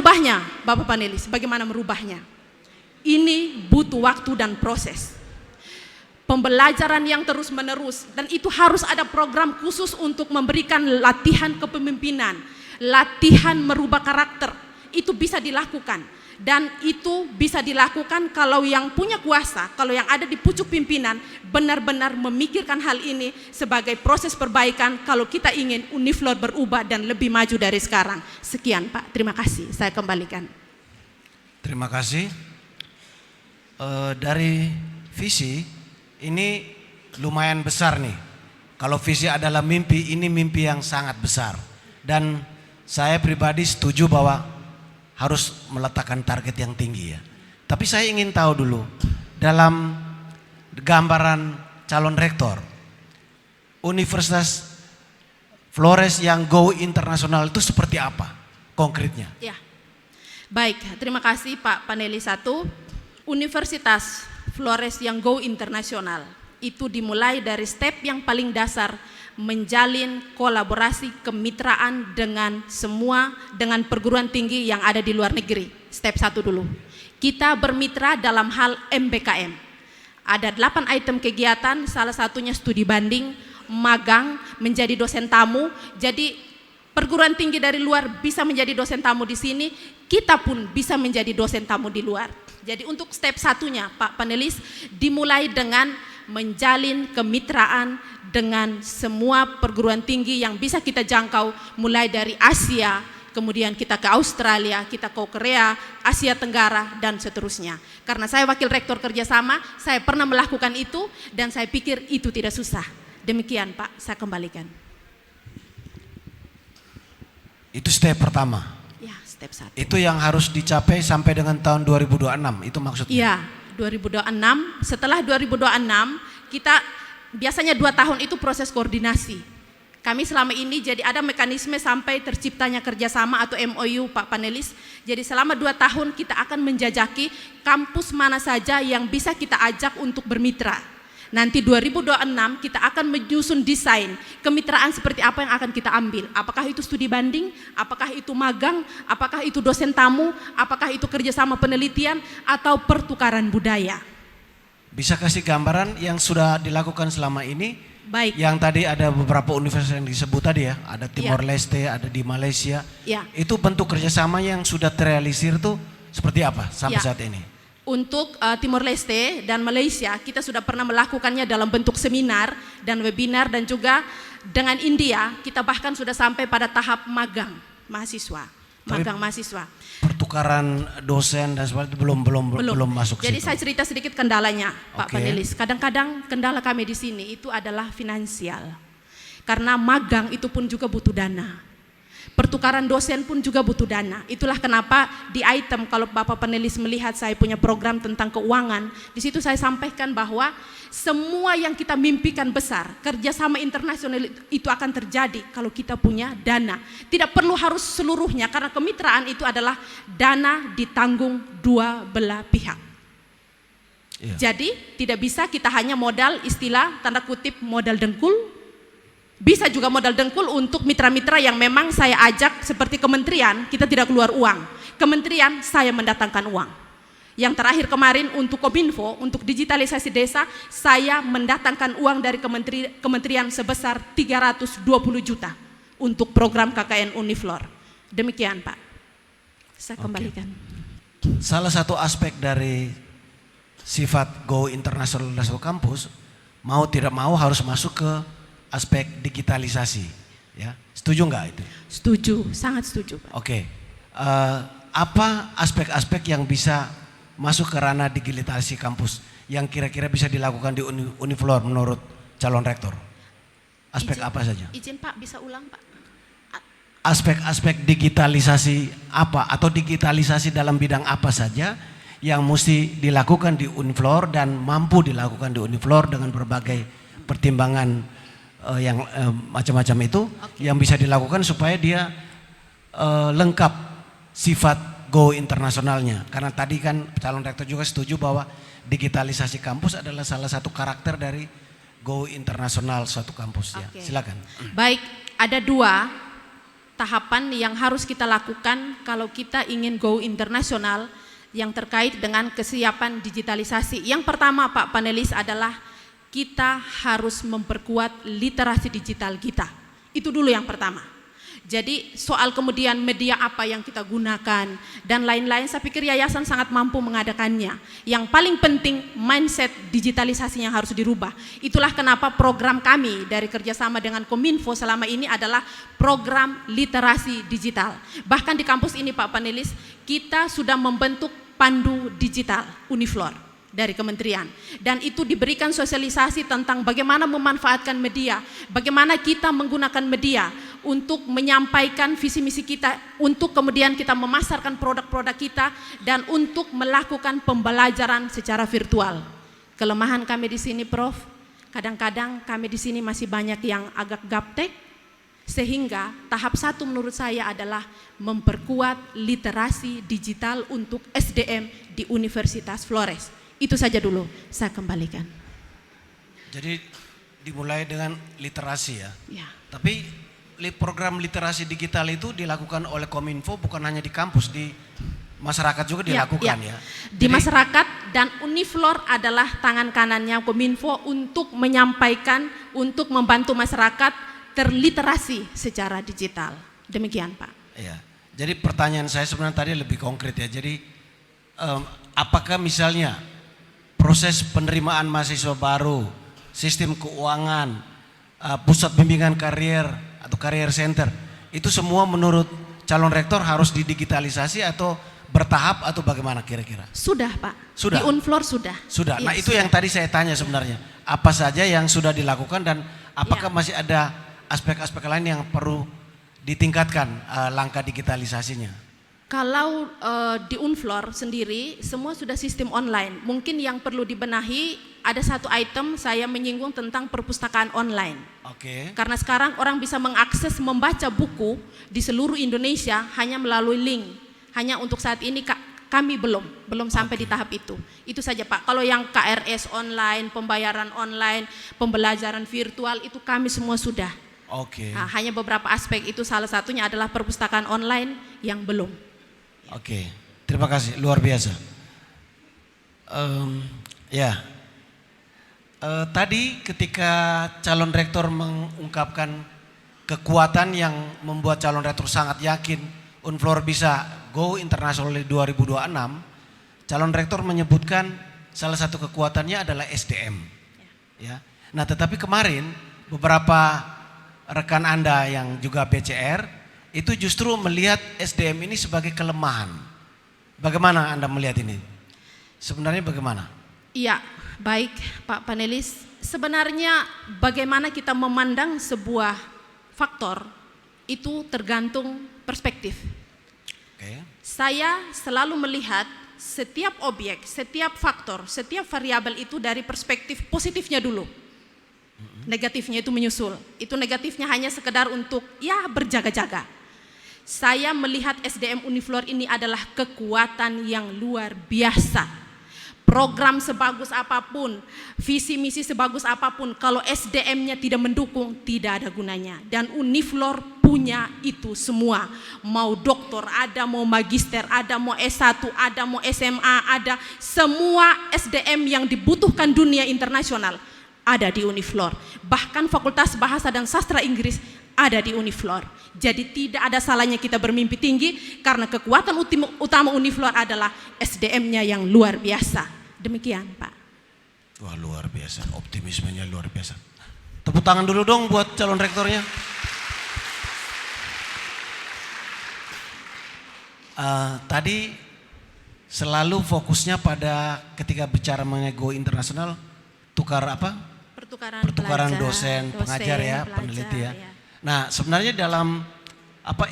merubahnya, Bapak panelis, bagaimana merubahnya? Ini butuh waktu dan proses. Pembelajaran yang terus menerus, dan itu harus ada program khusus untuk memberikan latihan kepemimpinan, latihan merubah karakter. Itu bisa dilakukan, dan itu bisa dilakukan kalau yang punya kuasa, kalau yang ada di pucuk pimpinan benar-benar memikirkan hal ini sebagai proses perbaikan kalau kita ingin Uniflor berubah dan lebih maju dari sekarang. Sekian Pak, terima kasih, saya kembalikan. Terima kasih. Dari visi ini lumayan besar nih. Kalau visi adalah mimpi, ini mimpi yang sangat besar. Dan saya pribadi setuju bahwa harus meletakkan target yang tinggi ya. Tapi saya ingin tahu dulu, dalam gambaran calon rektor, Universitas Flores yang go internasional itu seperti apa konkretnya? Ya, baik, terima kasih Pak panelis 1. Universitas Flores yang go internasional itu dimulai dari step yang paling dasar, menjalin kolaborasi kemitraan dengan dengan perguruan tinggi yang ada di luar negeri. Step 1 dulu. Kita bermitra dalam hal MBKM. Ada 8 item kegiatan, salah satunya studi banding, magang, menjadi dosen tamu. Jadi perguruan tinggi dari luar bisa menjadi dosen tamu di sini, kita pun bisa menjadi dosen tamu di luar. Jadi untuk step 1-nya Pak panelis dimulai dengan menjalin kemitraan dengan semua perguruan tinggi yang bisa kita jangkau, mulai dari Asia, kemudian kita ke Australia, kita ke Korea, Asia Tenggara, dan seterusnya. Karena saya wakil rektor kerjasama, saya pernah melakukan itu dan saya pikir itu tidak susah. Demikian Pak, saya kembalikan. Itu step pertama. Ya, step 1. Itu yang harus dicapai sampai dengan tahun 2026, itu maksudnya? Iya, 2026. Setelah 2026 kita biasanya 2 tahun itu proses koordinasi. Kami selama ini jadi ada mekanisme sampai terciptanya kerjasama atau MOU Pak panelis. Jadi selama 2 tahun kita akan menjajaki kampus mana saja yang bisa kita ajak untuk bermitra. Nanti 2026 kita akan menyusun desain kemitraan seperti apa yang akan kita ambil. Apakah itu studi banding, apakah itu magang, apakah itu dosen tamu, apakah itu kerjasama penelitian atau pertukaran budaya. Bisa kasih gambaran yang sudah dilakukan selama ini? Baik. Yang tadi ada beberapa universitas yang disebut tadi ya, ada Timor Leste, ada di Malaysia. Ya. Itu bentuk kerjasama yang sudah terrealisir tuh seperti apa sampai saat ini? Untuk Timor Leste dan Malaysia kita sudah pernah melakukannya dalam bentuk seminar dan webinar, dan juga dengan India kita bahkan sudah sampai pada tahap magang mahasiswa. Magang mahasiswa. Pertukaran dosen dan sebagainya belum masuk. Jadi situ. saya cerita sedikit kendalanya Pak panelis. Kadang-kadang kendala kami di sini itu adalah finansial. Karena magang itu pun juga butuh dana. Pertukaran dosen pun juga butuh dana. Itulah kenapa di item kalau Bapak panelis melihat saya punya program tentang keuangan, di situ saya sampaikan bahwa semua yang kita mimpikan besar, kerjasama internasional itu akan terjadi kalau kita punya dana. Tidak perlu harus seluruhnya, karena kemitraan itu adalah dana ditanggung dua belah pihak. Jadi tidak bisa kita hanya modal, istilah tanda kutip modal dengkul. Bisa juga modal dengkul untuk mitra-mitra yang memang saya ajak seperti kementerian, kita tidak keluar uang. Kementerian saya mendatangkan uang. Yang terakhir kemarin untuk Kominfo, untuk digitalisasi desa, saya mendatangkan uang dari kementerian sebesar 320 juta untuk program KKN Uniflor. Demikian Pak, saya kembalikan. Salah satu aspek dari sifat go international kampus, mau tidak mau harus masuk ke aspek digitalisasi, ya. Setuju nggak itu? Setuju, sangat setuju Pak. Oke. Apa aspek-aspek yang bisa masuk ke ranah digitalisasi kampus yang kira-kira bisa dilakukan di Uniflor menurut calon rektor? Aspek apa saja? Izin Pak, bisa ulang Pak? Aspek-aspek digitalisasi apa atau digitalisasi dalam bidang apa saja yang mesti dilakukan di Uniflor dan mampu dilakukan di Uniflor dengan berbagai pertimbangan yang macam-macam itu, yang bisa dilakukan supaya dia lengkap sifat go internasionalnya. Karena tadi kan calon rektor juga setuju bahwa digitalisasi kampus adalah salah satu karakter dari go internasional suatu kampus. Ya, silakan. Baik, ada 2 tahapan yang harus kita lakukan kalau kita ingin go internasional yang terkait dengan kesiapan digitalisasi. Yang pertama Pak panelis adalah kita harus memperkuat literasi digital kita. Itu dulu yang pertama. Jadi soal kemudian media apa yang kita gunakan dan lain-lain, saya pikir yayasan sangat mampu mengadakannya. Yang paling penting mindset digitalisasi yang harus dirubah. Itulah kenapa program kami dari kerjasama dengan Kominfo selama ini adalah program literasi digital. Bahkan di kampus ini Pak panelis, kita sudah membentuk pandu digital Uniflor dari kementerian, dan itu diberikan sosialisasi tentang bagaimana memanfaatkan media, bagaimana kita menggunakan media untuk menyampaikan visi misi kita, untuk kemudian kita memasarkan produk-produk kita, dan untuk melakukan pembelajaran secara virtual. Kelemahan kami di sini Prof, kadang-kadang kami di sini masih banyak yang agak gaptek, sehingga tahap satu menurut saya adalah memperkuat literasi digital untuk SDM di Universitas Flores. Itu saja dulu, saya kembalikan. Jadi dimulai dengan literasi ya. Ya. Tapi program literasi digital itu dilakukan oleh Kominfo bukan hanya di kampus, di masyarakat juga dilakukan ya. Di masyarakat, dan Uniflor adalah tangan kanannya Kominfo untuk menyampaikan, untuk membantu masyarakat terliterasi secara digital. Demikian Pak. Iya. Jadi pertanyaan saya sebenarnya tadi lebih konkret ya. Jadi apakah misalnya proses penerimaan mahasiswa baru, sistem keuangan, pusat bimbingan karier atau career center, itu semua menurut calon rektor harus didigitalisasi atau bertahap atau bagaimana kira-kira? Sudah Pak, sudah. Di Unflor sudah. Sudah, nah ya, itu sudah. yang tadi saya tanya sebenarnya. Apa saja yang sudah dilakukan dan apakah masih ada aspek-aspek lain yang perlu ditingkatkan langkah digitalisasinya? Kalau di Unflor sendiri semua sudah sistem online. Mungkin yang perlu dibenahi ada satu item saya menyinggung tentang perpustakaan online. Oke. Karena sekarang orang bisa mengakses membaca buku di seluruh Indonesia hanya melalui link. Hanya untuk saat ini kami belum sampai di tahap itu. Itu saja Pak. Kalau yang KRS online, pembayaran online, pembelajaran virtual itu kami semua sudah. Oke. Nah, hanya beberapa aspek itu, salah satunya adalah perpustakaan online yang belum. Oke, terima kasih, luar biasa. Tadi ketika calon rektor mengungkapkan kekuatan yang membuat calon rektor sangat yakin Unflor bisa go internasional di 2026, calon rektor menyebutkan salah satu kekuatannya adalah SDM. Ya. Nah, tetapi kemarin beberapa rekan Anda yang juga BCR itu justru melihat SDM ini sebagai kelemahan. Bagaimana Anda melihat ini? Sebenarnya bagaimana? Iya, baik Pak panelis. Sebenarnya bagaimana kita memandang sebuah faktor itu tergantung perspektif. Oke. Saya selalu melihat setiap objek, setiap faktor, setiap variabel itu dari perspektif positifnya dulu. Negatifnya itu menyusul. Itu negatifnya hanya sekedar untuk ya berjaga-jaga. Saya melihat SDM Uniflor ini adalah kekuatan yang luar biasa. Program sebagus apapun, visi misi sebagus apapun, kalau SDM-nya tidak mendukung, tidak ada gunanya. Dan Uniflor punya itu semua. Mau doktor ada, mau magister ada, mau S1 ada, mau SMA ada. Semua SDM yang dibutuhkan dunia internasional ada di Uniflor. Bahkan Fakultas Bahasa dan Sastra Inggris ada di Uniflor. Jadi tidak ada salahnya kita bermimpi tinggi karena kekuatan utama Uniflor adalah SDM-nya yang luar biasa. Demikian Pak. Wah, luar biasa, optimismenya luar biasa. Tepuk tangan dulu dong buat calon rektornya. Tadi selalu fokusnya pada ketika bicara mengenai go internasional, tukar apa? Pertukaran dosen, pengajar ya, pelajar, peneliti ya. ya. Nah, sebenarnya dalam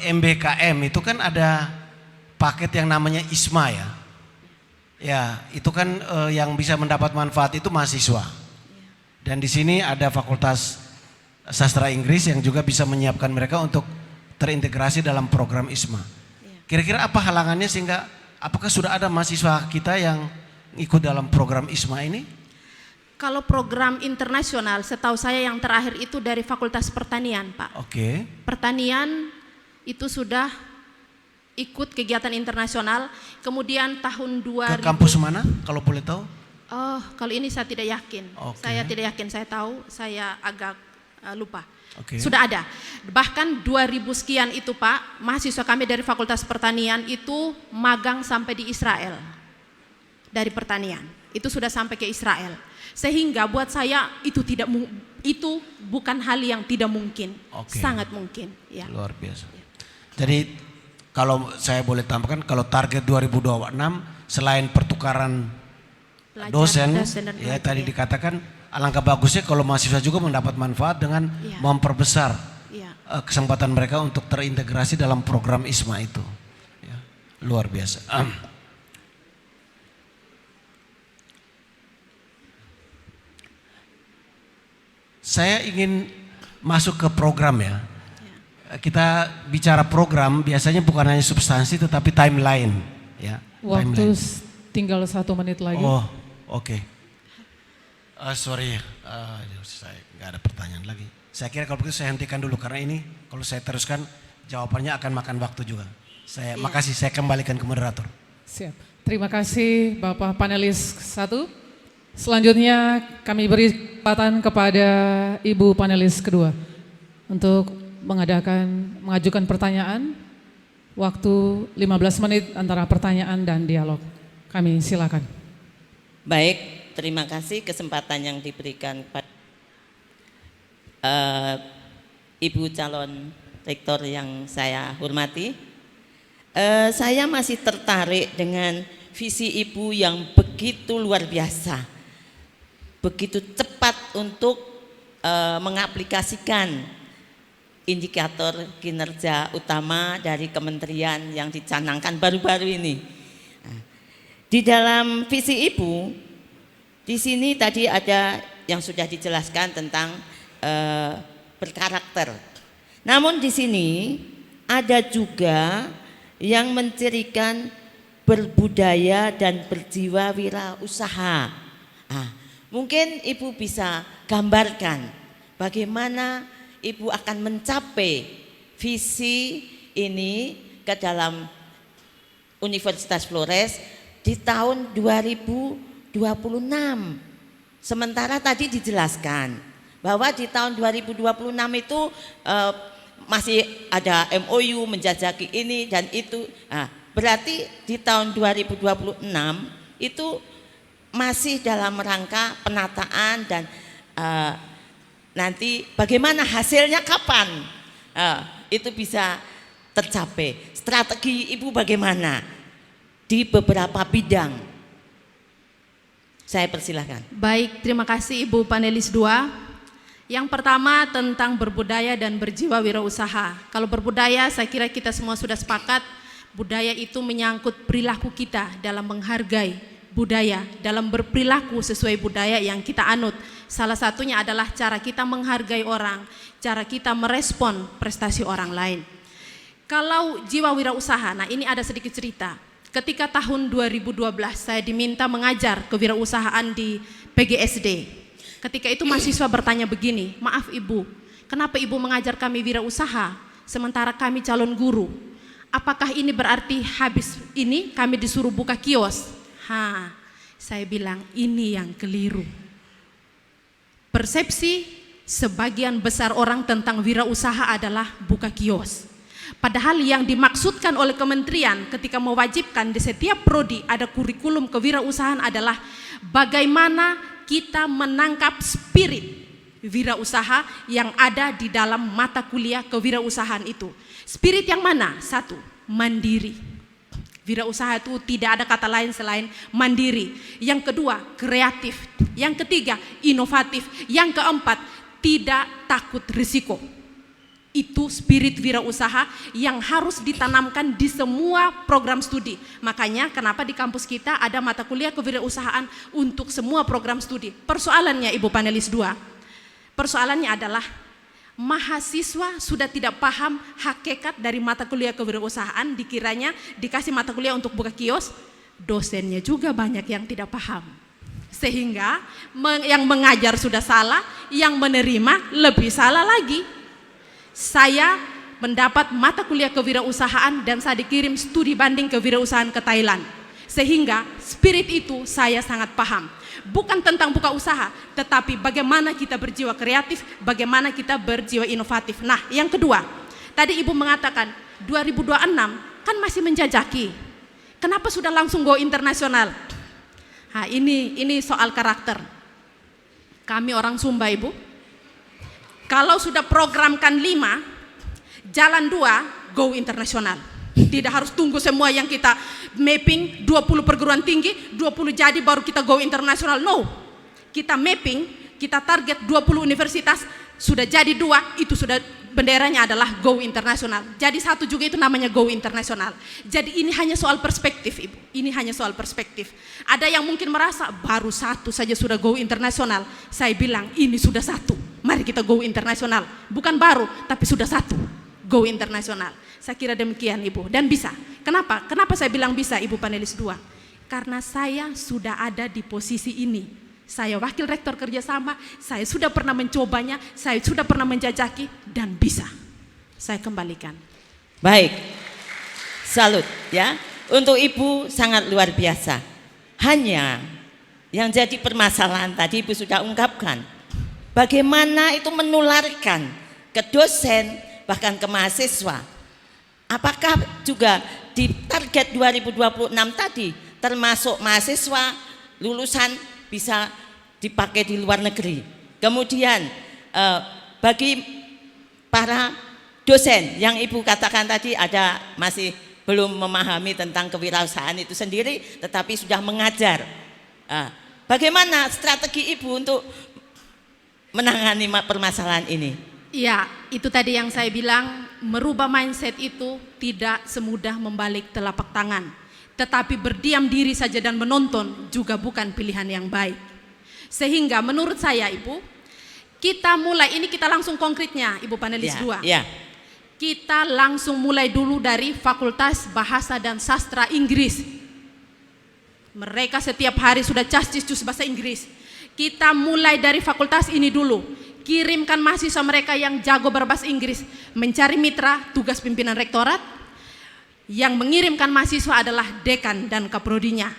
MBKM itu kan ada paket yang namanya ISMA ya. Ya, itu kan yang bisa mendapat manfaat itu mahasiswa. Dan di sini ada Fakultas Sastra Inggris yang juga bisa menyiapkan mereka untuk terintegrasi dalam program ISMA. Kira-kira apa halangannya sehingga apakah sudah ada mahasiswa kita yang ikut dalam program ISMA ini? Kalau program internasional, setahu saya yang terakhir itu dari Fakultas Pertanian, Pak. Oke. Pertanian itu sudah ikut kegiatan internasional. Kemudian tahun Ke 2000. kampus mana kalau boleh tahu? Oh, kalau ini saya tidak yakin. Oke. Saya tidak yakin, saya tahu, saya agak lupa. Oke. Sudah ada. Bahkan 2000 sekian itu Pak, mahasiswa kami dari Fakultas Pertanian itu magang sampai di Israel. Dari pertanian. Itu sudah sampai ke Israel. Sehingga buat saya itu itu bukan hal yang tidak mungkin. Oke. Sangat mungkin, ya. Luar biasa. Jadi kalau saya boleh tambahkan, kalau target 2026 selain pertukaran Pelajar, dosen dan ya pelajar, tadi ya. dikatakan alangkah bagusnya kalau mahasiswa juga mendapat manfaat dengan Iya. memperbesar Ya. kesempatan mereka untuk terintegrasi dalam program ISMA itu. Ya, luar biasa. Saya ingin masuk ke program ya. Kita bicara program biasanya bukan hanya substansi tetapi timeline ya. Waktu Timeline. tinggal 1 menit lagi. Oh, oke. Sorry, saya nggak ada pertanyaan lagi. Saya kira kalau begitu saya hentikan dulu karena ini kalau saya teruskan jawabannya akan makan waktu juga. Makasih, saya kembalikan ke moderator. Siap. Terima kasih Bapak panelis 1. Selanjutnya kami beri kesempatan kepada Ibu panelis kedua untuk mengajukan pertanyaan. Waktu 15 menit antara pertanyaan dan dialog. Kami silakan. Baik, terima kasih kesempatan yang diberikan pada Ibu calon rektor yang saya hormati. Saya masih tertarik dengan visi Ibu yang begitu luar biasa, begitu cepat untuk mengaplikasikan indikator kinerja utama dari kementerian yang dicanangkan baru-baru ini. Di dalam visi Ibu, di sini tadi ada yang sudah dijelaskan tentang berkarakter. Namun di sini ada juga yang mencirikan berbudaya dan berjiwa wirausaha. Mungkin Ibu bisa gambarkan bagaimana Ibu akan mencapai visi ini ke dalam Universitas Flores di tahun 2026. Sementara tadi dijelaskan bahwa di tahun 2026 itu masih ada MOU menjajaki ini dan itu. Berarti di tahun 2026 itu masih dalam rangka penataan dan nanti bagaimana hasilnya kapan itu bisa tercapai. Strategi Ibu bagaimana di beberapa bidang? Saya persilahkan. Baik, terima kasih Ibu panelis 2. Yang pertama tentang berbudaya dan berjiwa wirausaha. Kalau berbudaya saya kira kita semua sudah sepakat, budaya itu menyangkut perilaku kita dalam menghargai budaya, dalam berperilaku sesuai budaya yang kita anut. Salah satunya adalah cara kita menghargai orang, cara kita merespon prestasi orang lain. Kalau jiwa wirausaha, nah ini ada sedikit cerita. Ketika tahun 2012 saya diminta mengajar kewirausahaan di PGSD. Ketika itu mahasiswa bertanya begini, maaf Ibu, kenapa Ibu mengajar kami wirausaha sementara kami calon guru? Apakah ini berarti habis ini kami disuruh buka kios? Saya bilang ini yang keliru. Persepsi sebagian besar orang tentang wirausaha adalah buka kios. Padahal yang dimaksudkan oleh kementerian ketika mewajibkan di setiap prodi ada kurikulum kewirausahaan adalah bagaimana kita menangkap spirit wirausaha yang ada di dalam mata kuliah kewirausahaan itu. Spirit yang mana? 1, mandiri. Wirausaha itu tidak ada kata lain selain mandiri. Yang kedua, kreatif. Yang ketiga, inovatif. Yang keempat, tidak takut risiko. Itu spirit wirausaha yang harus ditanamkan di semua program studi. Makanya kenapa di kampus kita ada mata kuliah kewirausahaan untuk semua program studi. Persoalannya Ibu panelis 2, persoalannya adalah mahasiswa sudah tidak paham hakikat dari mata kuliah kewirausahaan, dikiranya dikasih mata kuliah untuk buka kios, dosennya juga banyak yang tidak paham. Sehingga yang mengajar sudah salah, yang menerima lebih salah lagi. Saya mendapat mata kuliah kewirausahaan dan saya dikirim studi banding kewirausahaan ke Thailand. Sehingga spirit itu saya sangat paham. Bukan tentang buka usaha, tetapi bagaimana kita berjiwa kreatif, bagaimana kita berjiwa inovatif. Nah, yang kedua, tadi Ibu mengatakan 2026 kan masih menjajaki. Kenapa sudah langsung go internasional? Nah, ini soal karakter. Kami orang Sumba, Ibu. Kalau sudah programkan 5, jalan 2, go internasional. Tidak harus tunggu semua yang kita mapping 20 perguruan tinggi, 20 jadi baru kita go internasional. No. Kita mapping, kita target 20 universitas, sudah jadi 2, itu sudah benderanya adalah go internasional. Jadi 1 juga itu namanya go internasional. Jadi ini hanya soal perspektif, Ibu. Ini hanya soal perspektif. Ada yang mungkin merasa baru 1 saja sudah go internasional. Saya bilang ini sudah 1. Mari kita go internasional. Bukan baru, tapi sudah 1. Go internasional. Saya kira demikian, Ibu, dan bisa. Kenapa? Kenapa saya bilang bisa, Ibu panelis 2? Karena saya sudah ada di posisi ini. Saya wakil rektor kerjasama, saya sudah pernah mencobanya, saya sudah pernah menjajaki, dan bisa. Saya kembalikan. Baik, salut ya. Untuk Ibu sangat luar biasa. Hanya yang jadi permasalahan tadi Ibu sudah ungkapkan. Bagaimana itu menularkan ke dosen, bahkan ke mahasiswa. Apakah juga di target 2026 tadi termasuk mahasiswa lulusan bisa dipakai di luar negeri. Kemudian bagi para dosen yang Ibu katakan tadi ada masih belum memahami tentang kewirausahaan itu sendiri tetapi sudah mengajar. Bagaimana strategi Ibu untuk menangani permasalahan ini? Ya, itu tadi yang saya bilang, merubah mindset itu tidak semudah membalik telapak tangan. Tetapi berdiam diri saja dan menonton juga bukan pilihan yang baik. Sehingga menurut saya, Ibu, kita mulai, ini kita langsung konkretnya, Ibu panelis 2. Ya. Kita langsung mulai dulu dari Fakultas Bahasa dan Sastra Inggris. Mereka setiap hari sudah cas-cus bahasa Inggris. Kita mulai dari fakultas ini dulu. Kirimkan mahasiswa mereka yang jago berbahasa Inggris mencari mitra, tugas pimpinan rektorat. Yang mengirimkan mahasiswa adalah dekan dan kaprodinya.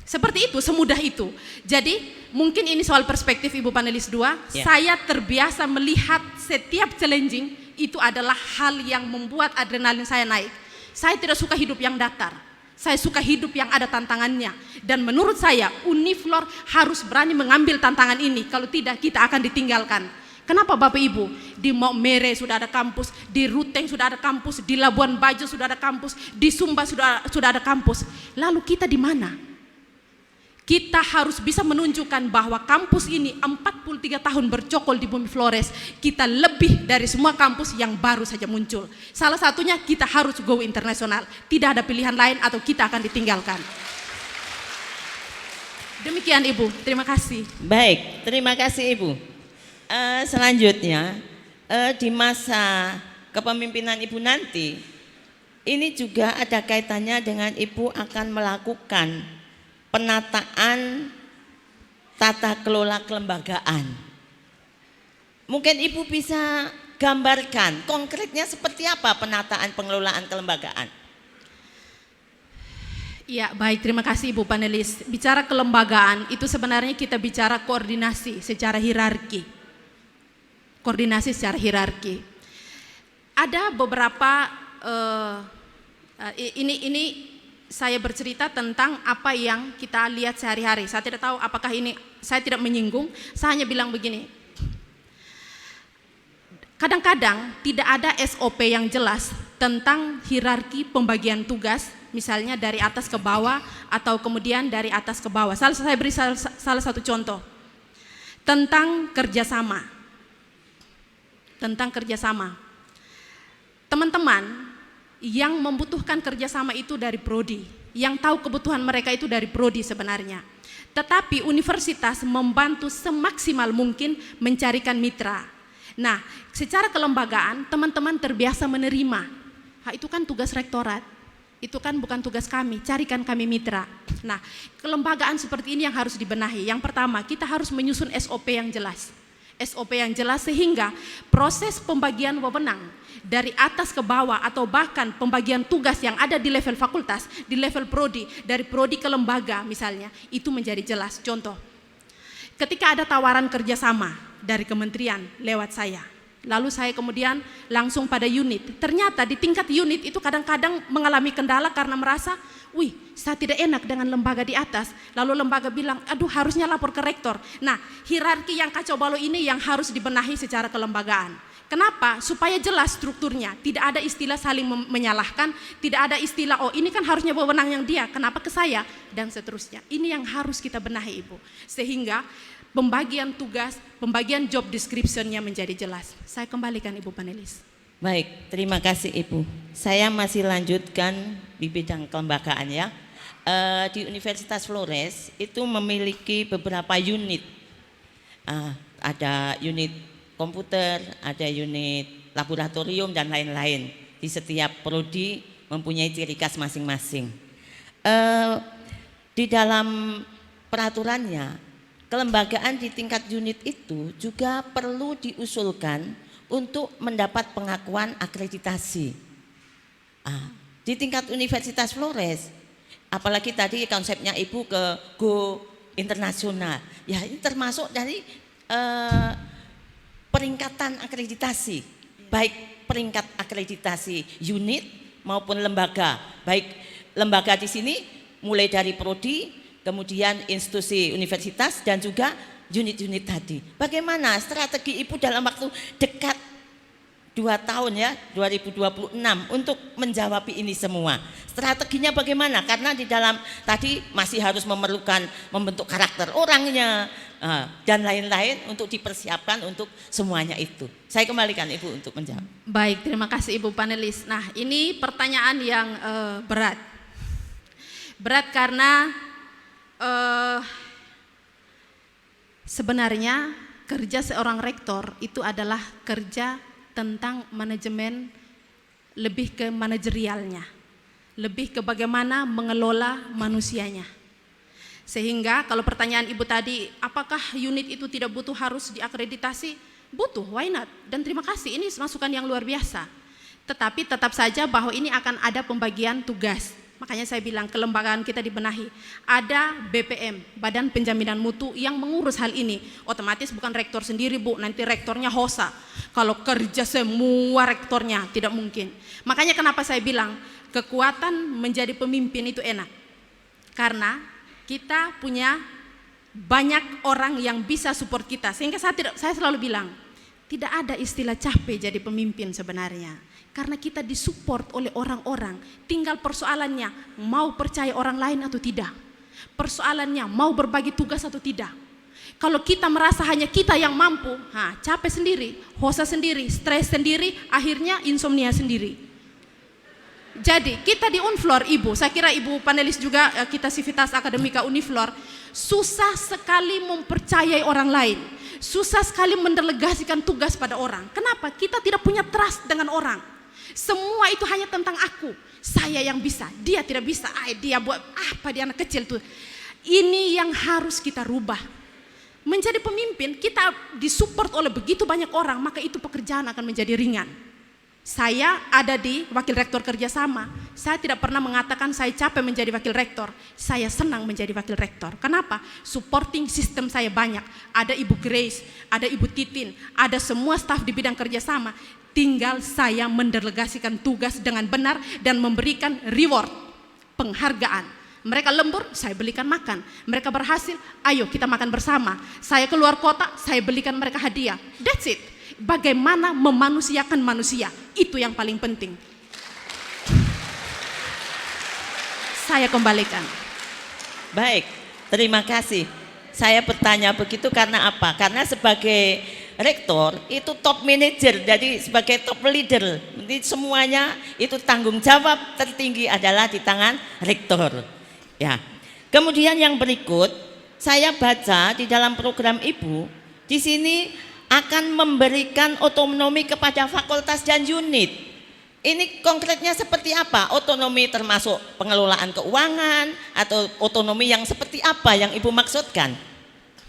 Seperti itu, semudah itu. Jadi mungkin ini soal perspektif Ibu panelis 2. Saya terbiasa melihat setiap challenging itu adalah hal yang membuat adrenalin saya naik. Saya tidak suka hidup yang datar. Saya suka hidup yang ada tantangannya. Dan menurut saya Uniflor harus berani mengambil tantangan ini. Kalau tidak kita akan ditinggalkan. Kenapa Bapak Ibu? Di Maumere sudah ada kampus, di Ruteng sudah ada kampus, di Labuan Bajo sudah ada kampus, di Sumba sudah ada kampus. Lalu kita di mana? Kita harus bisa menunjukkan bahwa kampus ini 43 tahun bercokol di bumi Flores. Kita lebih dari semua kampus yang baru saja muncul. Salah satunya kita harus go internasional. Tidak ada pilihan lain atau kita akan ditinggalkan. Demikian Ibu, terima kasih. Baik, terima kasih Ibu. Selanjutnya di masa kepemimpinan Ibu nanti, ini juga ada kaitannya dengan Ibu akan melakukan penataan tata kelola kelembagaan. Mungkin Ibu bisa gambarkan konkretnya seperti apa penataan pengelolaan kelembagaan? Ya, baik, terima kasih Ibu panelis. Bicara kelembagaan itu sebenarnya kita bicara koordinasi secara hierarki. Koordinasi secara hierarki. Ada beberapa ini saya bercerita tentang apa yang kita lihat sehari-hari. Saya tidak tahu apakah ini, saya tidak menyinggung, saya hanya bilang begini. Kadang-kadang tidak ada SOP yang jelas tentang hierarki pembagian tugas, misalnya dari atas ke bawah atau kemudian dari atas ke bawah. Saya beri salah satu contoh tentang kerjasama. Tentang kerjasama. Teman-teman yang membutuhkan kerjasama itu dari prodi, yang tahu kebutuhan mereka itu dari prodi sebenarnya. Tetapi universitas membantu semaksimal mungkin mencarikan mitra. Nah, secara kelembagaan teman-teman terbiasa menerima. Itu kan tugas rektorat, itu kan bukan tugas kami, carikan kami mitra. Nah, kelembagaan seperti ini yang harus dibenahi. Yang pertama, kita harus menyusun SOP yang jelas. SOP yang jelas sehingga proses pembagian wewenang dari atas ke bawah atau bahkan pembagian tugas yang ada di level fakultas, di level prodi, dari prodi ke lembaga misalnya, itu menjadi jelas. Contoh, ketika ada tawaran kerjasama dari kementerian lewat saya, lalu saya kemudian langsung pada unit, ternyata di tingkat unit itu kadang-kadang mengalami kendala karena merasa, wih, saya tidak enak dengan lembaga di atas. Lalu lembaga bilang, aduh harusnya lapor ke rektor. Nah, hierarki yang kacau balau ini yang harus dibenahi secara kelembagaan. Kenapa? Supaya jelas strukturnya, tidak ada istilah saling menyalahkan, tidak ada istilah, oh ini kan harusnya wewenang yang dia, kenapa ke saya, dan seterusnya. Ini yang harus kita benahi, Ibu. Sehingga pembagian tugas, pembagian job description-nya menjadi jelas. Saya kembalikan Ibu panelis. Baik, terima kasih Ibu. Saya masih lanjutkan di bidang kelembagaan ya. Di Universitas Flores itu memiliki beberapa unit. Ada unit komputer, ada unit laboratorium dan lain-lain. Di setiap prodi mempunyai ciri khas masing-masing. Di dalam peraturannya, kelembagaan di tingkat unit itu juga perlu diusulkan untuk mendapat pengakuan akreditasi. Di tingkat Universitas Flores, apalagi tadi konsepnya Ibu ke go internasional, ya ini termasuk dari peringkatan akreditasi, baik peringkat akreditasi unit maupun lembaga, baik lembaga di sini mulai dari prodi, kemudian institusi universitas dan juga unit-unit tadi. Bagaimana strategi Ibu dalam waktu dekat 2 tahun ya, 2026 untuk menjawab ini semua? Strateginya bagaimana? Karena di dalam tadi masih harus memerlukan membentuk karakter orangnya dan lain-lain untuk dipersiapkan untuk semuanya itu. Saya kembalikan Ibu untuk menjawab. Baik, terima kasih Ibu panelis. Nah, ini pertanyaan yang berat. Berat karena sebenarnya kerja seorang rektor itu adalah kerja tentang manajemen, lebih ke manajerialnya, lebih ke bagaimana mengelola manusianya. Sehingga kalau pertanyaan Ibu tadi, apakah unit itu tidak butuh harus diakreditasi? Butuh, why not? Dan terima kasih, ini masukan yang luar biasa. Tetapi tetap saja bahwa ini akan ada pembagian tugas. Makanya saya bilang kelembagaan kita dibenahi. Ada BPM, Badan Penjaminan Mutu, yang mengurus hal ini. Otomatis bukan rektor sendiri, Bu, nanti rektornya hosa. Kalau kerja semua rektornya, tidak mungkin. Makanya kenapa saya bilang kekuatan menjadi pemimpin itu enak. Karena kita punya banyak orang yang bisa support kita. Sehingga saya selalu bilang, tidak ada istilah capek jadi pemimpin sebenarnya. Karena kita disupport oleh orang-orang. Tinggal persoalannya mau percaya orang lain atau tidak. Persoalannya mau berbagi tugas atau tidak. Kalau kita merasa hanya kita yang mampu, capek sendiri, hosa sendiri, stres sendiri, akhirnya insomnia sendiri. Jadi kita di Unflor, Ibu, saya kira Ibu panelis juga, kita Civitas Akademika Uniflor, susah sekali mempercayai orang lain. Susah sekali mendelegasikan tugas pada orang. Kenapa? Kita tidak punya trust dengan orang. Semua itu hanya tentang aku, saya yang bisa, dia tidak bisa, dia buat apa, dia anak kecil tuh. Ini yang harus kita rubah. Menjadi pemimpin, kita disupport oleh begitu banyak orang, maka itu pekerjaan akan menjadi ringan. Saya ada di Wakil Rektor Kerjasama, saya tidak pernah mengatakan saya capek menjadi Wakil Rektor, saya senang menjadi Wakil Rektor. Kenapa? Supporting system saya banyak, ada Ibu Grace, ada Ibu Titin, ada semua staf di bidang kerjasama. Tinggal saya mendelegasikan tugas dengan benar dan memberikan reward, penghargaan. Mereka lembur, saya belikan makan. Mereka berhasil, ayo kita makan bersama. Saya keluar kota, saya belikan mereka hadiah. That's it. Bagaimana memanusiakan manusia, itu yang paling penting. Saya kembalikan. Baik, terima kasih. Saya bertanya begitu karena apa? Karena sebagai rektor itu top manager, jadi sebagai top leader, jadi semuanya itu tanggung jawab tertinggi adalah di tangan rektor. Ya. Kemudian yang berikut, saya baca di dalam program Ibu, di sini akan memberikan otonomi kepada fakultas dan unit. Ini konkretnya seperti apa? Otonomi termasuk pengelolaan keuangan atau otonomi yang seperti apa yang Ibu maksudkan?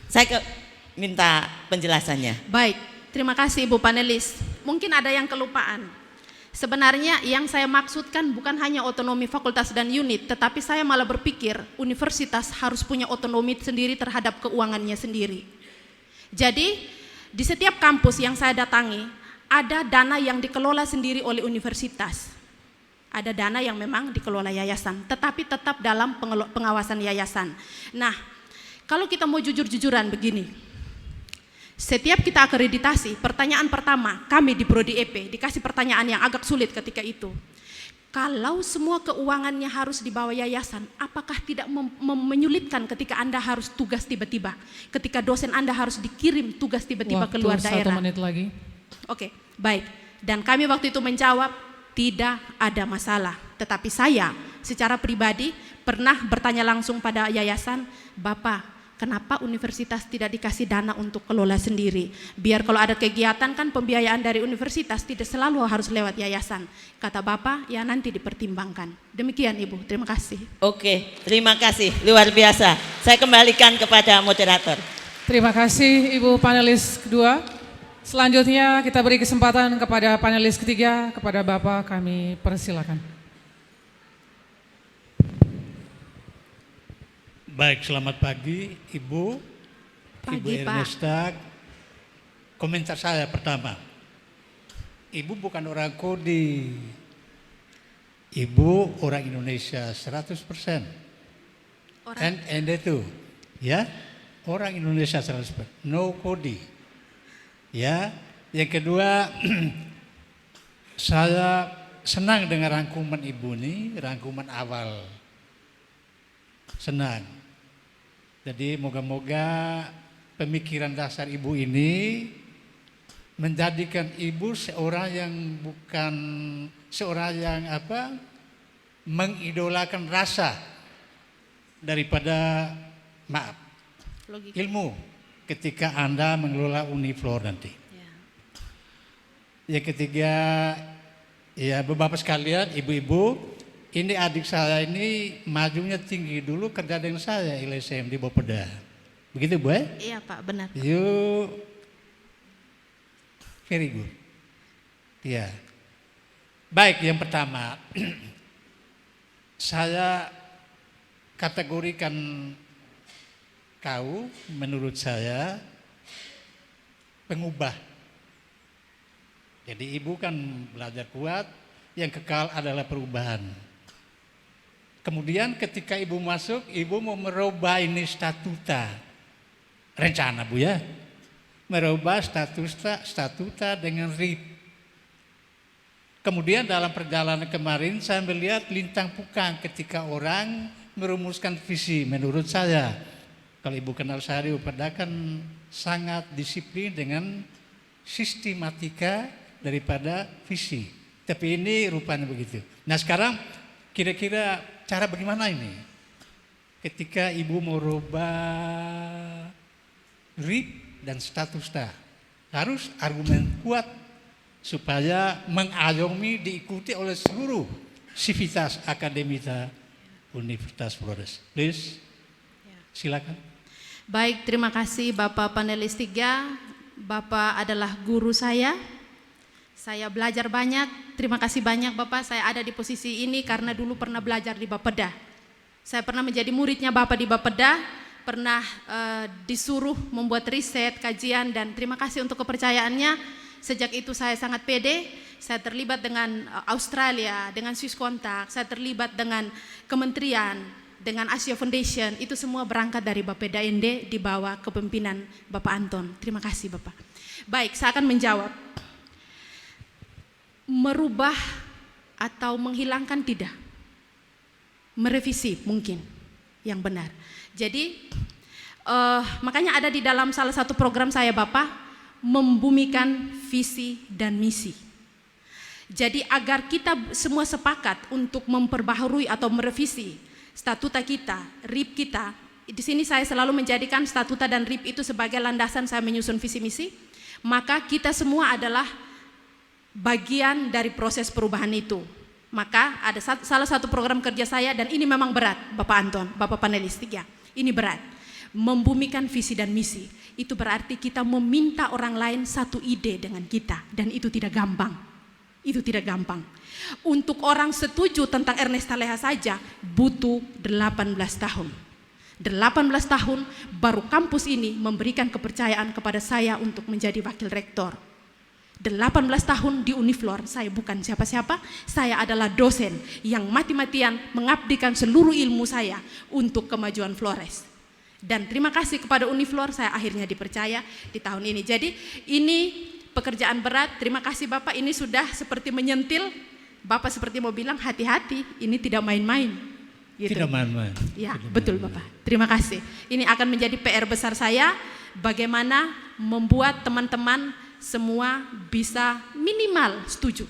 Saya ke minta penjelasannya. Baik, terima kasih Ibu panelis. Mungkin ada yang kelupaan. Sebenarnya yang saya maksudkan bukan hanya otonomi fakultas dan unit, tetapi saya malah berpikir universitas harus punya otonomi sendiri terhadap keuangannya sendiri. Jadi di setiap kampus yang saya datangi ada dana yang dikelola sendiri oleh universitas. Ada dana yang memang dikelola yayasan, tetapi tetap dalam pengawasan yayasan. Nah, kalau kita mau jujur-jujuran begini, setiap kita akreditasi, pertanyaan pertama kami di Prodi EP dikasih pertanyaan yang agak sulit ketika itu. Kalau semua keuangannya harus dibawa yayasan, apakah tidak menyulitkan ketika Anda harus tugas tiba-tiba? Ketika dosen Anda harus dikirim tugas tiba-tiba keluar daerah. Waktu 1 menit lagi. Oke, baik. Dan kami waktu itu menjawab, tidak ada masalah. Tetapi saya secara pribadi pernah bertanya langsung pada yayasan, Bapak, kenapa universitas tidak dikasih dana untuk kelola sendiri? Biar kalau ada kegiatan kan pembiayaan dari universitas tidak selalu harus lewat yayasan. Kata Bapak, ya nanti dipertimbangkan. Demikian Ibu, terima kasih. Oke, terima kasih, luar biasa. Saya kembalikan kepada moderator. Terima kasih Ibu panelis kedua. Selanjutnya kita beri kesempatan kepada panelis ketiga, kepada Bapak kami persilakan. Baik, selamat pagi Ibu. Pagi, Ibu Pak. Ernesta. Komentar saya pertama, Ibu bukan orang Kodi. Ibu orang Indonesia 100%. And itu, ya, orang Indonesia 100%. No Kodi. Ya, yang kedua, saya senang dengan rangkuman Ibu ini, rangkuman awal. Senang. Jadi moga-moga pemikiran dasar Ibu ini menjadikan Ibu seorang yang bukan seorang yang mengidolakan rasa daripada Logika. ilmu ketika Anda mengelola Uniflor nanti. Ya. Yang ketiga, ya Bapak sekalian, Ibu-ibu, ini adik saya ini majunya tinggi dulu kerja dengan saya LSM di Bapeda. Begitu Bu? Iya Pak, benar. You very good. Ya. Baik, yang pertama saya kategorikan kau menurut saya pengubah. Jadi Ibu kan belajar kuat, yang kekal adalah perubahan. Kemudian ketika Ibu masuk, Ibu mau merubah ini statuta. Rencana Bu ya. Merubah statuta dengan RIP. Kemudian dalam perjalanan kemarin saya melihat lintang pukang ketika orang merumuskan visi menurut saya. Kalau Ibu kenal saya di Bapeda kan sangat disiplin dengan sistematika daripada visi. Tapi ini rupanya begitu. Nah sekarang kira-kira cara bagaimana ini? Ketika Ibu mau rubah RIP dan statuta, harus argumen kuat supaya mengayomi diikuti oleh seluruh sivitas akademika Universitas Flores. Please, silakan. Baik, terima kasih Bapak panelis 3. Bapak adalah guru saya. Saya belajar banyak. Terima kasih banyak Bapak. Saya ada di posisi ini karena dulu pernah belajar di Bapeda. Saya pernah menjadi muridnya Bapak di Bapeda. Pernah disuruh membuat riset, kajian, dan terima kasih untuk kepercayaannya. Sejak itu saya sangat pede. Saya terlibat dengan Australia, dengan Swiss Contact. Saya terlibat dengan kementerian, dengan Asia Foundation, itu semua berangkat dari Bapeda ND di bawah kepemimpinan Bapak Anton. Terima kasih Bapak. Baik, saya akan menjawab. Merubah atau menghilangkan tidak. Merevisi mungkin yang benar. Jadi makanya ada di dalam salah satu program saya Bapak, membumikan visi dan misi. Jadi agar kita semua sepakat untuk memperbaharui atau merevisi statuta kita, RIP kita. Di sini saya selalu menjadikan statuta dan RIP itu sebagai landasan saya menyusun visi misi. Maka kita semua adalah bagian dari proses perubahan itu. Maka ada salah satu program kerja saya dan ini memang berat, Bapak Anton, Bapak panelis 3. Ini berat. Membumikan visi dan misi, itu berarti kita meminta orang lain satu ide dengan kita, dan itu tidak gampang. Itu tidak gampang. Untuk orang setuju tentang Ernest Taleha saja butuh 18 tahun. 18 tahun baru kampus ini memberikan kepercayaan kepada saya untuk menjadi wakil rektor. 18 tahun di Uniflor, saya bukan siapa-siapa, saya adalah dosen yang mati-matian mengabdikan seluruh ilmu saya untuk kemajuan Flores. Dan terima kasih kepada Uniflor, saya akhirnya dipercaya di tahun ini. Jadi ini pekerjaan berat, terima kasih Bapak, ini sudah seperti menyentil. Bapak seperti mau bilang hati-hati, ini tidak main-main. Gitu. Tidak main-main. Ya, Tidak betul main-main. Bapak. Terima kasih. Ini akan menjadi PR besar saya, bagaimana membuat teman-teman semua bisa minimal setuju.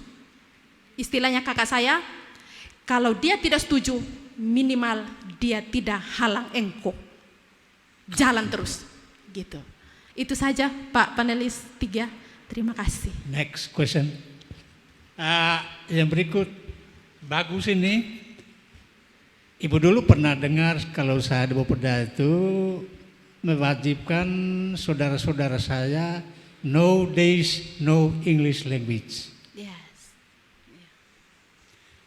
Istilahnya kakak saya, kalau dia tidak setuju, minimal dia tidak halang engkau. Jalan terus, gitu. Itu saja Pak panelis 3. Terima kasih. Next question. Yang berikut bagus ini. Ibu dulu pernah dengar kalau saya di Bapeda itu mewajibkan saudara-saudara saya no days, no English language. Yes.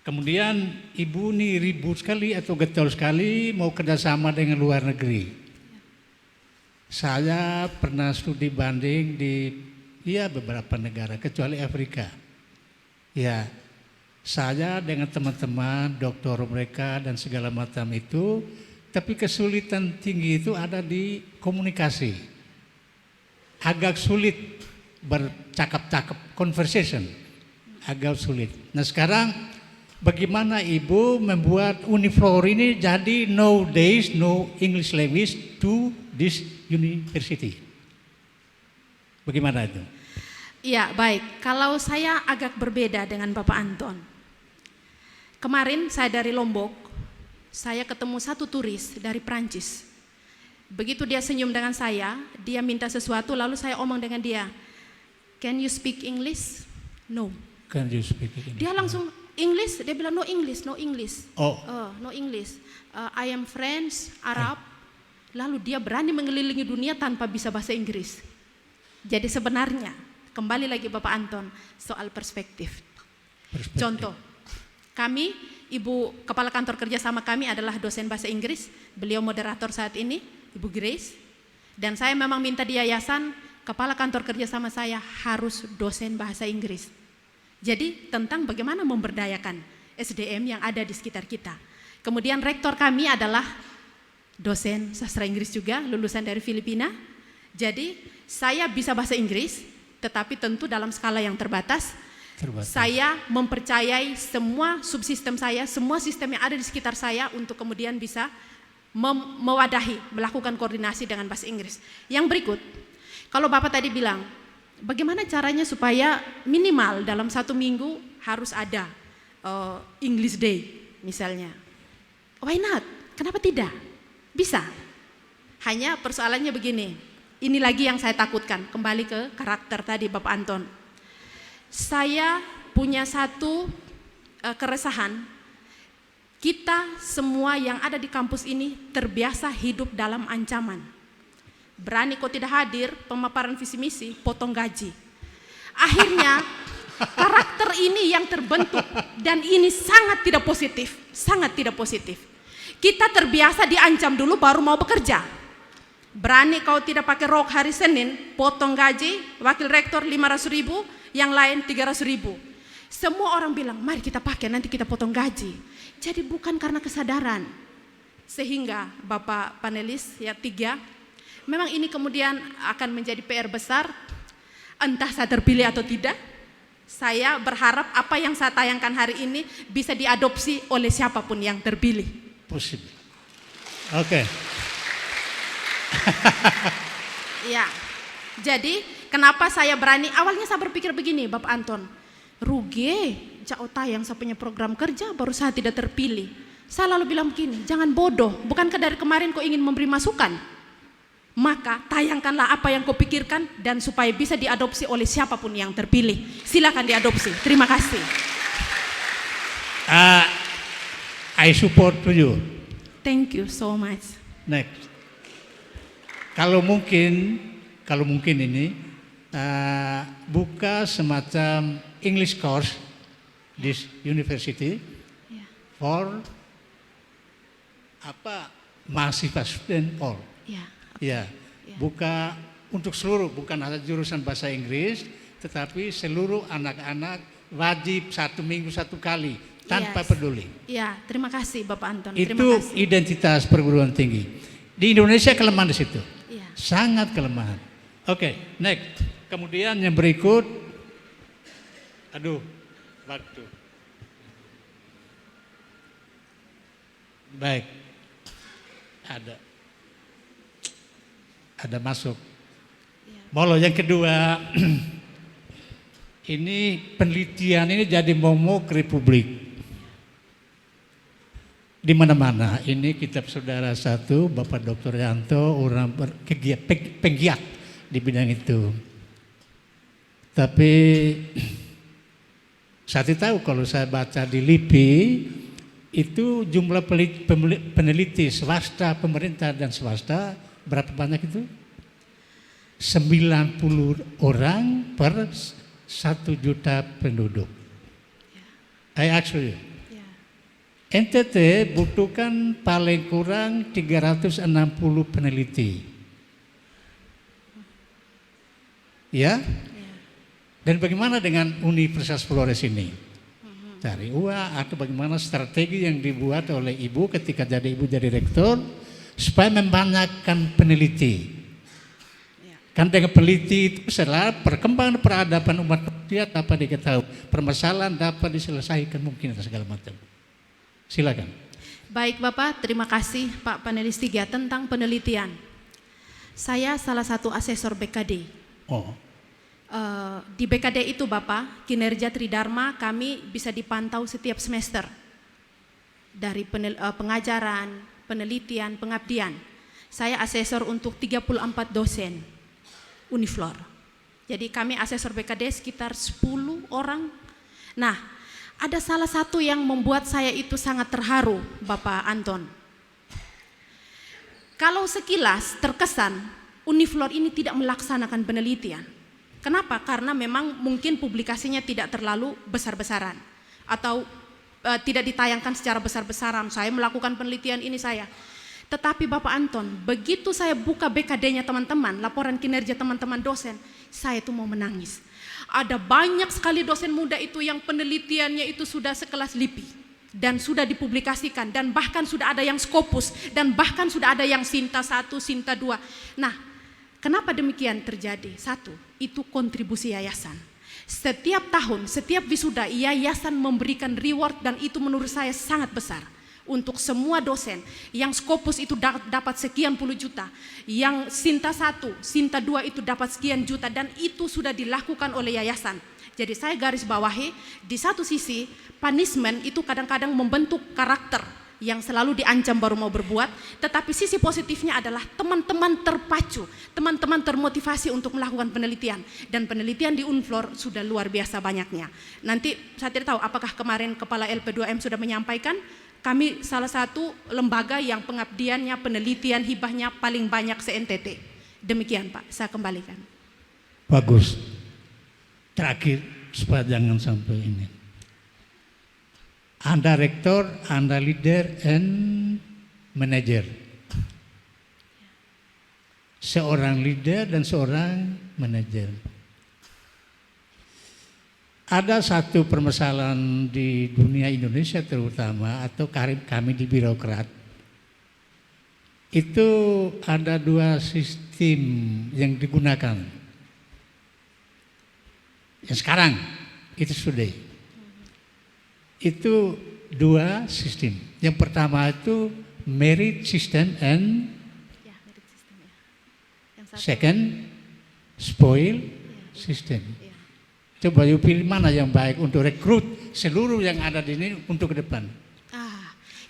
Kemudian ibu nih ribut sekali atau getol sekali mau kerjasama dengan luar negeri. Saya pernah studi banding di beberapa negara kecuali Afrika. Ya, saya dengan teman-teman, doktor mereka dan segala macam itu, tapi kesulitan tinggi itu ada di komunikasi. Agak sulit bercakap-cakap, conversation, agak sulit. Nah sekarang bagaimana ibu membuat Uniflor ini jadi no days, no English language to this university? Bagaimana itu? Iya, baik. Kalau saya agak berbeda dengan Bapak Anton. Kemarin saya dari Lombok, saya ketemu satu turis dari Prancis. Begitu dia senyum dengan saya, dia minta sesuatu, lalu saya omong dengan dia, "Can you speak English?" "No." Can you speak English? Dia langsung, "English?" Dia bilang, "No English, no English." Oh. No English. I am French, Arab. Lalu dia berani mengelilingi dunia tanpa bisa bahasa Inggris. Jadi sebenarnya, kembali lagi Bapak Anton, soal perspektif. Contoh, kami, Ibu Kepala Kantor Kerja sama kami adalah dosen bahasa Inggris, beliau moderator saat ini, Ibu Grace. Dan saya memang minta di yayasan, Kepala Kantor Kerja sama saya harus dosen bahasa Inggris. Jadi tentang bagaimana memberdayakan SDM yang ada di sekitar kita. Kemudian rektor kami adalah dosen sastra Inggris juga, lulusan dari Filipina. Jadi saya bisa bahasa Inggris, tetapi tentu dalam skala yang terbatas. Saya mempercayai semua subsistem saya, semua sistem yang ada di sekitar saya untuk kemudian bisa mewadahi, melakukan koordinasi dengan bahasa Inggris. Yang berikut, kalau Bapak tadi bilang, bagaimana caranya supaya minimal dalam 1 minggu harus ada English Day misalnya. Why not? Kenapa tidak? Bisa. Hanya persoalannya begini, ini lagi yang saya takutkan, kembali ke karakter tadi Bapak Anton. Saya punya satu keresahan, kita semua yang ada di kampus ini terbiasa hidup dalam ancaman. Berani kau tidak hadir, pemaparan visi misi, potong gaji. Akhirnya karakter ini yang terbentuk dan ini sangat tidak positif, sangat tidak positif. Kita terbiasa diancam dulu baru mau bekerja. Berani kau tidak pakai rok hari Senin, potong gaji, wakil rektor 500.000, yang lain 300.000. Semua orang bilang, mari kita pakai, nanti kita potong gaji. Jadi bukan karena kesadaran. Sehingga Bapak panelis ya 3, memang ini kemudian akan menjadi PR besar, entah saya terpilih atau tidak. Saya berharap apa yang saya tayangkan hari ini bisa diadopsi oleh siapapun yang terpilih. Possible. Oke. Ya, jadi kenapa saya berani? Awalnya saya berpikir begini, Bapak Anton, rugi, Cak Otayang saya punya program kerja, baru saya tidak terpilih. Saya lalu bilang begini, jangan bodoh, bukankah dari kemarin kau ingin memberi masukan? Maka tayangkanlah apa yang kau pikirkan dan supaya bisa diadopsi oleh siapapun yang terpilih. Silakan diadopsi. Terima kasih. I support to you. Thank you so much. Next. kalau mungkin ini buka semacam English course di university for mahasiswa student all. Ya, buka untuk seluruh, bukan hanya jurusan bahasa Inggris, tetapi seluruh anak-anak wajib 1 minggu 1 kali tanpa peduli. Ya, terima kasih Bapak Anton. Itu identitas perguruan tinggi. Di Indonesia kelemahan di situ, sangat kelemahan. Oke, next. Kemudian yang berikut, waktu. Baik, ada masuk. Molo yang kedua, ini penelitian ini jadi momok Republik. Di mana-mana, ini kitab saudara satu, Bapak Dr. Yanto, orang penggiat di bidang itu. Tapi saya tahu kalau saya baca di LIPI, itu jumlah peneliti swasta, pemerintah dan swasta berapa banyak itu? 90 orang per 1 juta penduduk. I ask you, NTT butuhkan paling kurang 360 peneliti. Ya? Dan bagaimana dengan Universitas Flores ini? Cari uang atau bagaimana strategi yang dibuat oleh Ibu ketika ibu jadi rektor supaya membanyakkan peneliti. Kan dengan peneliti itu setelah perkembangan peradaban umat manusia dapat diketahui, permasalahan dapat diselesaikan mungkin segala macam. Silakan. Baik Bapak, terima kasih Pak panelis 3 tentang penelitian. Saya salah satu asesor BKD. Di BKD itu Bapak, kinerja Tridharma kami bisa dipantau setiap semester. Dari pengajaran, penelitian, pengabdian. Saya asesor untuk 34 dosen Uniflor. Jadi kami asesor BKD sekitar 10 orang. Nah, ada salah satu yang membuat saya itu sangat terharu Bapak Anton. Kalau sekilas terkesan Uniflor ini tidak melaksanakan penelitian. Kenapa? Karena memang mungkin publikasinya tidak terlalu besar-besaran atau tidak ditayangkan secara besar-besaran. Saya melakukan penelitian ini saya. Tetapi Bapak Anton, begitu saya buka BKD-nya teman-teman, laporan kinerja teman-teman dosen, saya itu mau menangis. Ada banyak sekali dosen muda itu yang penelitiannya itu sudah sekelas LIPI dan sudah dipublikasikan dan bahkan sudah ada yang Scopus dan bahkan sudah ada yang Sinta 1, Sinta 2. Nah, kenapa demikian terjadi? Satu, itu kontribusi yayasan. Setiap tahun, setiap wisuda, yayasan memberikan reward dan itu menurut saya sangat besar. Untuk semua dosen, yang Scopus itu dapat sekian puluh juta, yang Sinta 1, Sinta 2 itu dapat sekian juta dan itu sudah dilakukan oleh yayasan. Jadi saya garis bawahi, di satu sisi punishment itu kadang-kadang membentuk karakter yang selalu diancam baru mau berbuat, tetapi sisi positifnya adalah teman-teman terpacu, teman-teman termotivasi untuk melakukan penelitian, dan penelitian di Unflor sudah luar biasa banyaknya. Nanti saya tidak tahu apakah kemarin Kepala LP2M sudah menyampaikan, kami salah satu lembaga yang pengabdiannya, penelitian, hibahnya paling banyak se-NTT. Demikian Pak, saya kembalikan. Bagus. Terakhir, supaya jangan sampai ini. Anda rektor, Anda leader and manager. Seorang leader dan seorang manajer. Ada satu permasalahan di dunia Indonesia terutama atau kami di birokrat. Itu ada 2 sistem yang digunakan. Yang sekarang itu sudah. Itu 2 sistem. Yang pertama itu merit system and second spoil system. Coba you pilih mana yang baik untuk rekrut seluruh yang ada di sini untuk ke depan.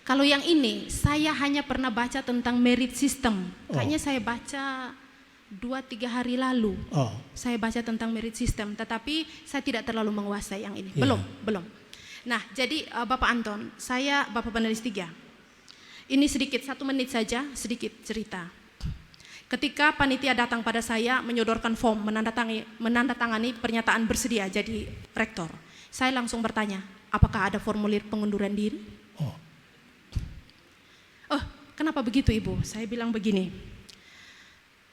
Kalau yang ini saya hanya pernah baca tentang merit system. Kayaknya saya baca 2-3 hari lalu. Saya baca tentang merit system, tetapi saya tidak terlalu menguasai yang ini. Belum. Nah, jadi Bapak Anton, Bapak panelis 3. Ini sedikit 1 menit saja, sedikit cerita. Ketika panitia datang pada saya menyodorkan form menandatangani pernyataan bersedia jadi rektor, saya langsung bertanya, apakah ada formulir pengunduran diri? Oh, kenapa begitu Ibu? Saya bilang begini,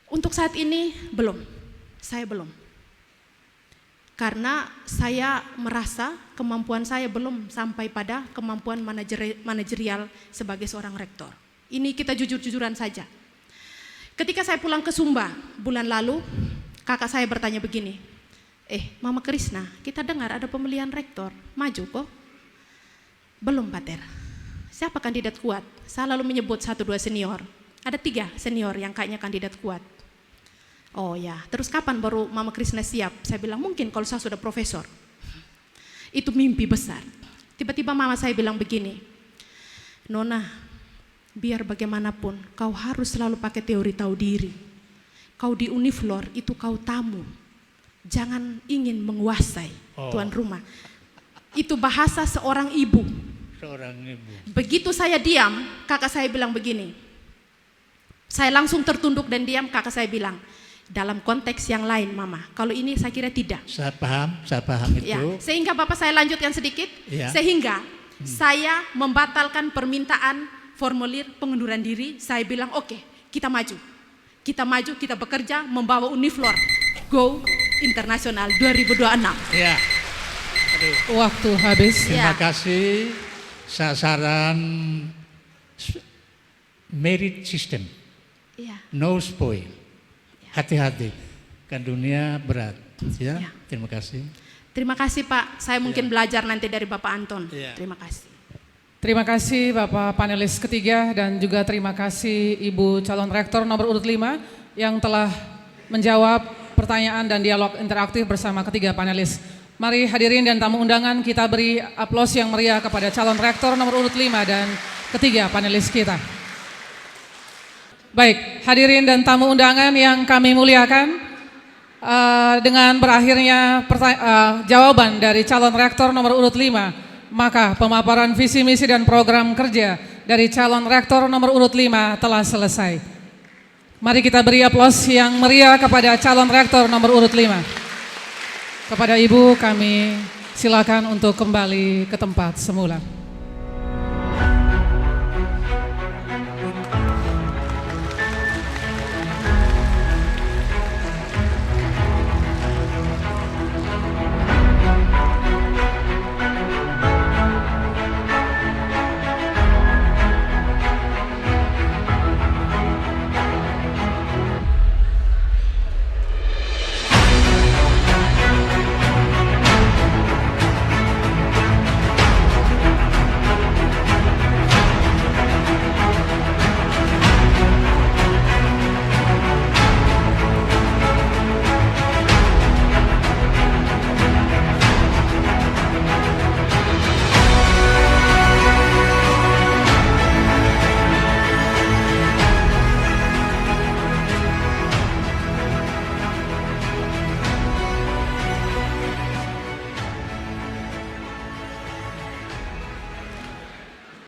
untuk saat ini belum, saya belum. Karena saya merasa kemampuan saya belum sampai pada kemampuan manajerial sebagai seorang rektor. Ini kita jujur-jujuran saja. Ketika saya pulang ke Sumba bulan lalu, kakak saya bertanya begini, Mama Krisna, kita dengar ada pemilihan rektor, maju kok? Belum Pater. Siapa kandidat kuat? Saya lalu menyebut 1-2 senior. Ada 3 senior yang kayaknya kandidat kuat. Oh ya, terus kapan baru Mama Krisna siap? Saya bilang mungkin kalau saya sudah profesor. Itu mimpi besar. Tiba-tiba mama saya bilang begini, Nona, biar bagaimanapun kau harus selalu pakai teori tahu diri. Kau di Uniflor itu kau tamu. Jangan ingin menguasai tuan rumah. Itu bahasa seorang ibu. Seorang ibu. Begitu saya diam, kakak saya bilang begini. Saya langsung tertunduk dan diam, kakak saya bilang, dalam konteks yang lain Mama, kalau ini saya kira tidak. Saya paham itu. Ya, sehingga Bapak saya lanjutkan sedikit, sehingga saya membatalkan permintaan formulir pengunduran diri. Saya bilang oke, kita maju, kita bekerja membawa Uniflor Go Internasional 2026. Ya. Waktu habis. Terima kasih. Sasaran merit system, no spoil. Hati-hati, kan dunia berat. Ya, terima kasih. Terima kasih Pak, saya mungkin belajar nanti dari Bapak Anton. Terima kasih. Terima kasih Bapak panelis ketiga dan juga terima kasih Ibu calon rektor nomor urut 5 yang telah menjawab pertanyaan dan dialog interaktif bersama ketiga panelis. Mari hadirin dan tamu undangan kita beri aplaus yang meriah kepada calon rektor nomor urut 5 dan ketiga panelis kita. Baik, hadirin dan tamu undangan yang kami muliakan, dengan berakhirnya jawaban dari calon rektor nomor urut 5, maka pemaparan visi misi dan program kerja dari calon rektor nomor urut 5 telah selesai. Mari kita beri aplaus yang meriah kepada calon rektor nomor urut 5. Kepada Ibu kami silakan untuk kembali ke tempat semula.